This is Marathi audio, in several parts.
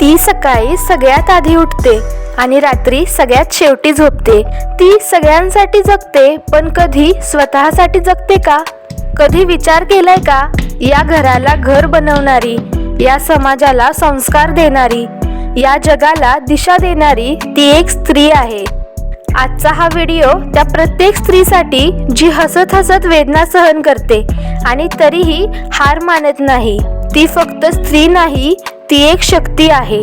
ती सकाळी सगळ्यात आधी उठते आणि रात्री सगळ्यात शेवटी झोपते. ती सगळ्यांसाठी जगते, पण कधी स्वतःसाठी जगते का? कधी विचार केलाय का? या घराला घर बनवणारी, या समाजाला संस्कार देणारी, या जगाला दिशा देणारी ती एक स्त्री आहे. आजचा हा व्हिडिओ त्या प्रत्येक स्त्रीसाठी जी हसत हसत वेदना सहन करते आणि तरीही हार मानत नाही. ती फक्त स्त्री नाही, ती एक शक्ती आहे.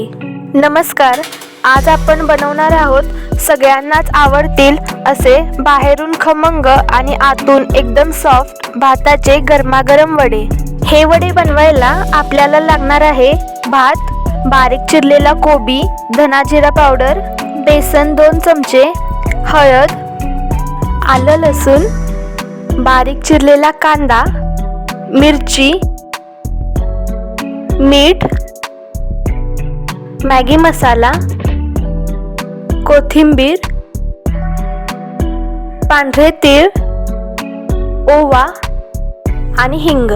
नमस्कार. आज आपण बनवणार आहोत सगळ्यांनाच आवडतील असे बाहेरून खमंग आणि आतून एकदम सॉफ्ट भाताचे गरमागरम वडे. हे वडे बनवायला आपल्याला लागणार आहे भात, बारीक चिरलेला कोबी, धना जिरा पावडर, बेसन 2 चमचे, हळद, आलं लसूण, बारीक चिरलेला कांदा, मिरची, मीठ, मॅगी मसाला, कोथिंबीर, पांढरे तीळ, ओवा आणि हिंग.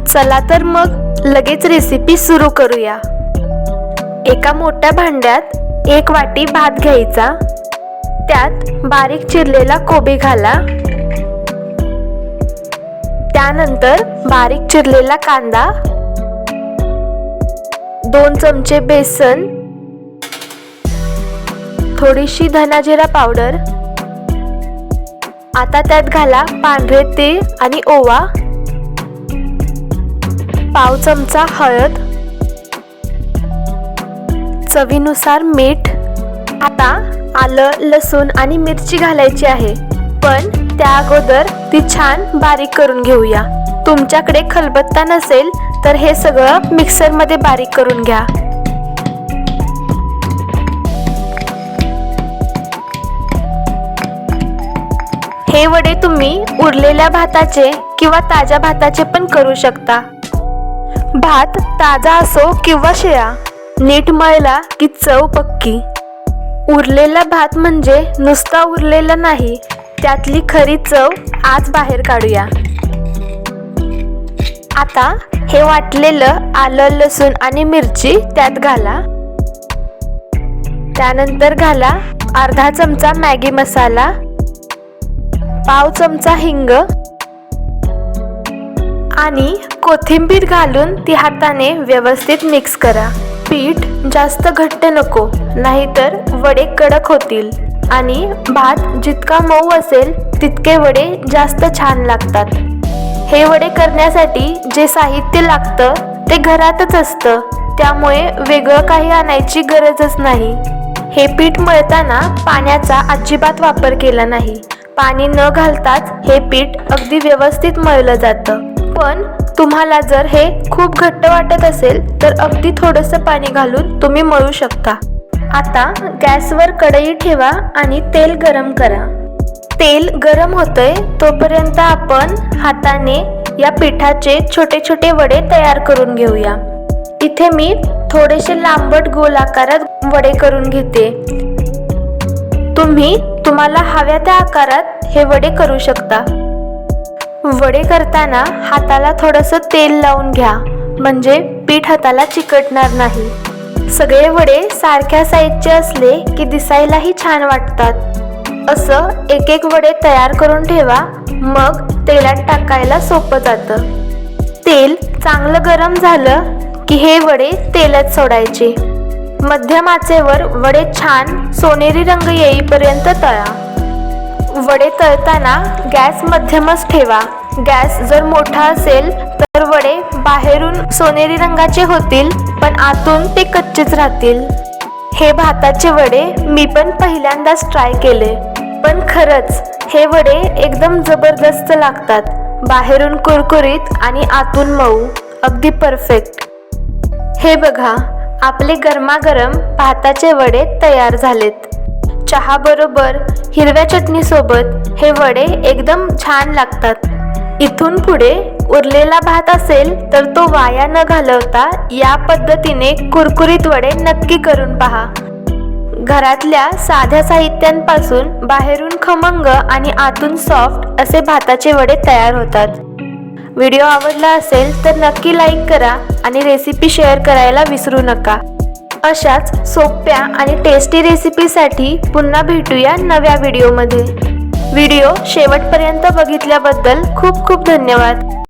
चला तर मग लगेच रेसिपी सुरू करूया. एका मोठ्या भांड्यात 1 वाटी भात घ्यायचा. त्यात बारीक चिरलेला कोबी घाला. त्यानंतर बारीक चिरलेला कांदा, 2 चमचे बेसन, थोडीशी धना जिरा पावडर. आता त्यात घाला पांढरे तीळ आणि ओवा, पाव चमचा हळद, चवीनुसार मीठ. आता आलं, लसूण आणि मिरची घालायची आहे, पण त्या अगोदर ती छान बारीक करून घेऊया. तुमच्याकडे खलबत्ता नसेल तर हे सगळं मिक्सरमध्ये बारीक करून घ्या. हे वडे तुम्ही उरलेल्या भाताचे किंवा ताज्या भाताचे पण करू शकता. भात ताजा असो किंवा शिळा, नीट मळला की चव पक्की. उरलेला भात म्हणजे नुसता उरलेला नाही, त्यातली खरी चव आज बाहेर काढूया. आता हे वाटलेलं आलं, लसूण आणि मिरची त्यात घाला. त्यानंतर घाला अर्धा चमचा मॅगी मसाला, पाव चमचा हिंग आणि कोथिंबीर घालून ती हाताने व्यवस्थित मिक्स करा. पीठ जास्त घट्ट नको, नाहीतर वडे कडक होतील आणि भात जितका मऊ असेल तितके वडे जास्त छान लागतात. हे वडे करण्यासाठी जे साहित्य लागतं ते घरातच असतं, त्यामुळे वेगळं काही आणायची गरजच नाही. हे पीठ मळताना पाण्याचा अजिबात वापर केला नाही. पाणी न घालताच हे पीठ अगदी व्यवस्थित मळलं जातं. पण तुम्हाला जर हे खूप घट्ट वाटत असेल तर अगदी थोडंसं पाणी घालून तुम्ही मळू शकता. आता गॅसवर कढई ठेवा आणि तेल गरम करा. तेल गरम होतंय तोपर्यंत आपण हाताने या पिठाचे छोटे छोटे वडे तयार करून घेऊया. इथे मी थोडेसे लांबट गोल आकारात वडे करून घेते. तुम्हाला हव्या त्या आकारात हे वडे करू शकता. वडे करताना हाताला थोडंसं तेल लावून घ्या, म्हणजे पीठ हाताला चिकटणार नाही. सगळे वडे सारख्या साईजचे असले की दिसायलाही छान वाटतात. असं एक एक वडे तयार करून ठेवा, मग तेलात टाकायला सोपं जातं. तेल चांगलं गरम झालं की हे वडे तेलात सोडायचे. मध्यम आचेवर वडे छान सोनेरी रंग येईपर्यंत तळा. वडे तळताना गॅस मध्यमच ठेवा. गॅस जर मोठा असेल तर वडे बाहेरून सोनेरी रंगाचे होतील, पण आतून ते कच्चेच राहतील. हे भाताचे वडे मी पण पहिल्यांदाच ट्राय केले, पण खरंच हे वडे एकदम जबरदस्त लागतात. बाहेरून कुरकुरीत आणि आतून मऊ, अगदी परफेक्ट. हे बघा, आपले गरमागरम भाताचे वडे तयार झालेत. चहा बरोबर, हिरव्या चटणी सोबत हे वडे एकदम छान लागतात. इथून पुढे उरलेला भात असेल तर तो वाया न घालवता या पद्धतीने कुरकुरीत वडे नक्की करून पहा. घरातल्या साध्या साहित्यांपासून बाहेरून खमंग आणि आतून सॉफ्ट असे भाताचे वडे तयार होतात. व्हिडिओ आवडला असेल तर नक्की लाईक करा आणि रेसिपी शेअर करायला विसरू नका. अशाच सोप्या आणि टेस्टी रेसिपीसाठी पुन्हा भेटूया नव्या व्हिडिओमध्ये. व्हिडिओ शेवटपर्यंत बघितल्याबद्दल खूप खूप धन्यवाद.